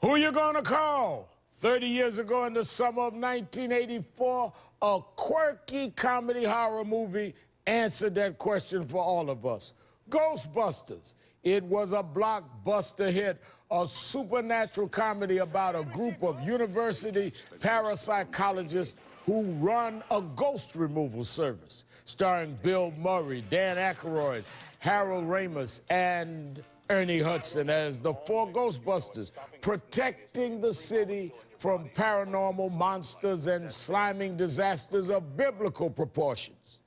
Who you gonna call? 30 years ago in the summer of 1984, a quirky comedy horror movie answered that question for all of us. Ghostbusters. It was a blockbuster hit, a supernatural comedy about a group of university parapsychologists who run a ghost removal service, starring Bill Murray, Dan Aykroyd, Harold Ramis, and Ernie Hudson as the four Ghostbusters, protecting the city from paranormal monsters and sliming disasters of biblical proportions.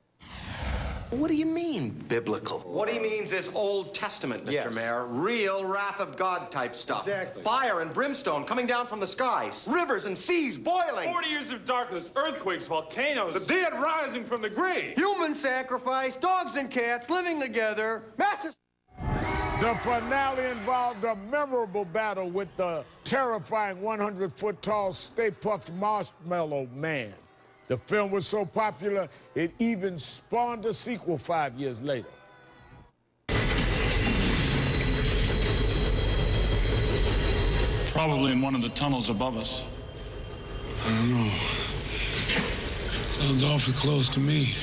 What do you mean, biblical? What he means is Old Testament, Mr. Mayor. Real wrath of God type stuff. Exactly. Fire and brimstone coming down from the skies. Rivers and seas boiling. 40 years of darkness, earthquakes, volcanoes. The dead rising from the grave. Human sacrifice, dogs and cats living together, massive... The finale involved a memorable battle with the terrifying 100-foot-tall Stay Puft Marshmallow Man. The film was so popular, it even spawned a sequel 5 years later. Probably in one of the tunnels above us. I don't know. Sounds awfully close to me.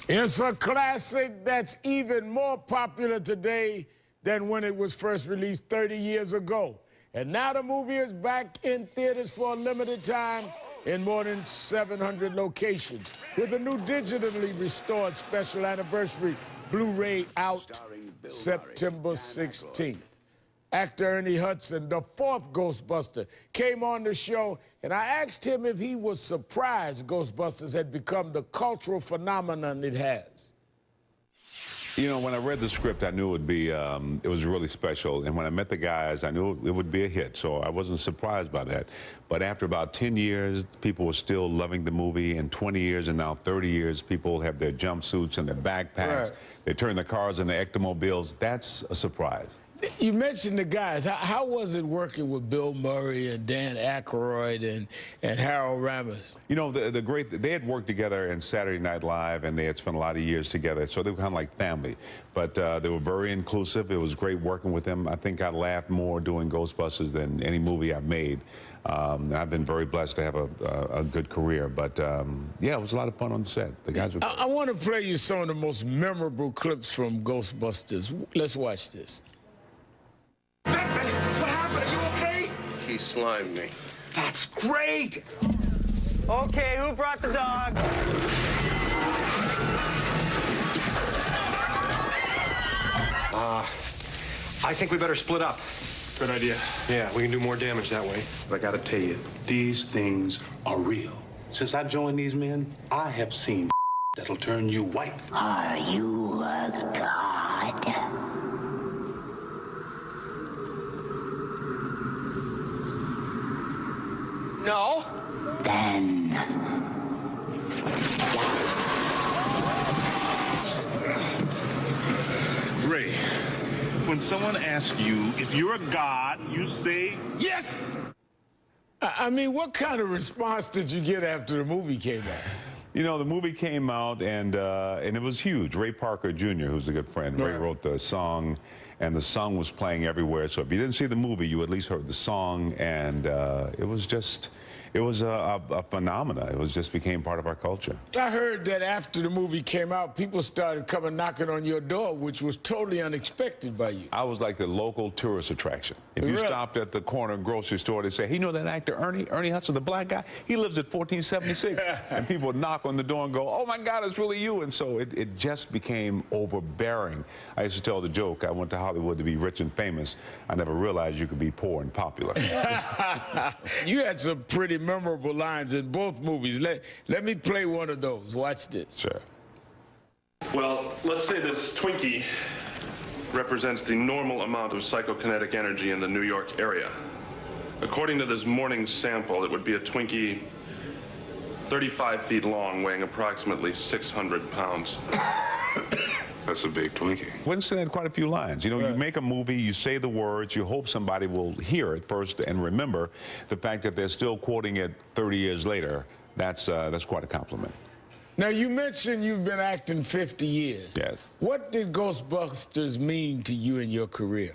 It's a classic that's even more popular today than when it was first released 30 years ago. And now the movie is back in theaters for a limited time in more than 700 locations, with a new digitally restored special anniversary Blu-ray out September 16th. Actor Ernie Hudson, the fourth Ghostbuster, came on the show, and I asked him if he was surprised Ghostbusters had become the cultural phenomenon it has. You know, when I read the script, I knew it would be, it was really special. And when I met the guys, I knew it would be a hit, so I wasn't surprised by that. But after about 10 years, people were still loving the movie. And 20 years and now 30 years, people have their jumpsuits and their backpacks. Right. They turn their cars into ectomobiles. That's a surprise. You mentioned the guys. How was it working with Bill Murray and Dan Aykroyd and Harold Ramis? You know, they had worked together in Saturday Night Live, and they had spent a lot of years together, so they were kind of like family. But they were very inclusive. It was great working with them. I think I laughed more doing Ghostbusters than any movie I've made. I've been very blessed to have a good career. But, yeah, it was a lot of fun on the set. The guys were great. I want to play you some of the most memorable clips from Ghostbusters. Let's watch this. What happened? Are you okay? He slimed me. That's great! Okay, who brought the dog? I think we better split up. Good idea. Yeah, we can do more damage that way. But I gotta tell you, these things are real. Since I joined these men, I have seen that'll turn you white. Are you a god? No. Then... Ray, when someone asks you if you're a god, you say yes! I mean, what kind of response did you get after the movie came out? You know, the movie came out, and it was huge. Ray Parker Jr., who's a good friend, Ray wrote the song, and the song was playing everywhere. So if you didn't see the movie, you at least heard the song, and it was just... It was a phenomena. It just became part of our culture. I heard that after the movie came out, people started coming knocking on your door, which was totally unexpected by you. I was like the local tourist attraction. If you stopped at the corner grocery store, they'd say, hey, you know that actor Ernie Hudson, the black guy? He lives at 1476. And people would knock on the door and go, oh, my God, it's really you. And so it just became overbearing. I used to tell the joke, I went to Hollywood to be rich and famous. I never realized you could be poor and popular. You had some pretty memorable lines in both movies. Let me play one of those. Watch this. Sure. Well, let's say this Twinkie represents the normal amount of psychokinetic energy in the New York area. According to this morning's sample, it would be a Twinkie 35 feet long, weighing approximately 600 pounds. That's a big Twinkie. Winston had quite a few lines. You know, you make a movie, you say the words, you hope somebody will hear it first and remember. The fact that they're still quoting it 30 years later, that's quite a compliment. Now, you mentioned you've been acting 50 years. Yes. What did Ghostbusters mean to you in your career?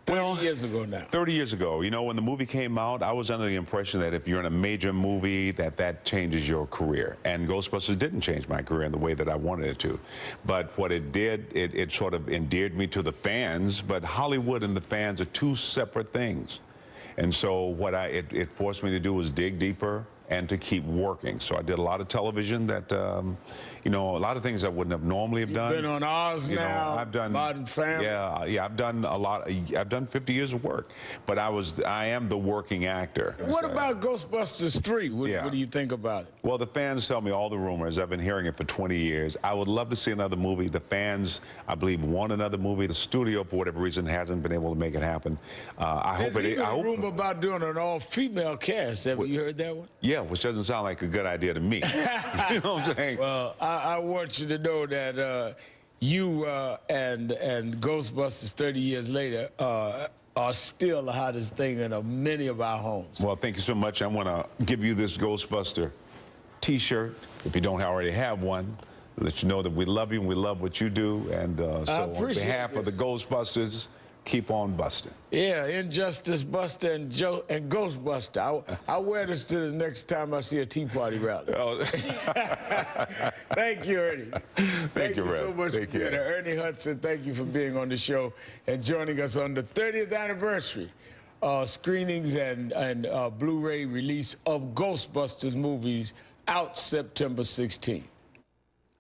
30 years ago now. 30 years ago, you know, when the movie came out, I was under the impression that if you're in a major movie, that changes your career. And Ghostbusters didn't change my career in the way that I wanted it to. But what it did, it sort of endeared me to the fans. But Hollywood and the fans are two separate things. And so what it forced me to do was dig deeper and to keep working. So I did a lot of television that, you know, a lot of things I wouldn't have normally have done. You've been on Oz now, I've done Modern Family. Yeah, I've done a lot. I've done 50 years of work, but I am the working actor. What about Ghostbusters 3? What do you think about it? Well, the fans tell me all the rumors. I've been hearing it for 20 years. I would love to see another movie. The fans, I believe, want another movie. The studio, for whatever reason, hasn't been able to make it happen. There's even a rumor about doing an all-female cast. Have you heard that one? Yeah, which doesn't sound like a good idea to me. You know what I'm saying? Well, I want you to know that you and Ghostbusters 30 years later are still the hottest thing in many of our homes. Well, thank you so much. I want to give you this Ghostbuster T-shirt, if you don't already have one. Let you know that we love you and we love what you do. And so on behalf of the Ghostbusters, keep on busting. Yeah, Injustice Buster and Ghostbuster. I'll wear this to the next time I see a Tea Party rally. Oh. Thank you, Ernie. Thank you, Rev. So much for being here. Ernie Hudson, thank you for being on the show and joining us on the 30th anniversary screenings and Blu-ray release of Ghostbusters movies out September 16th.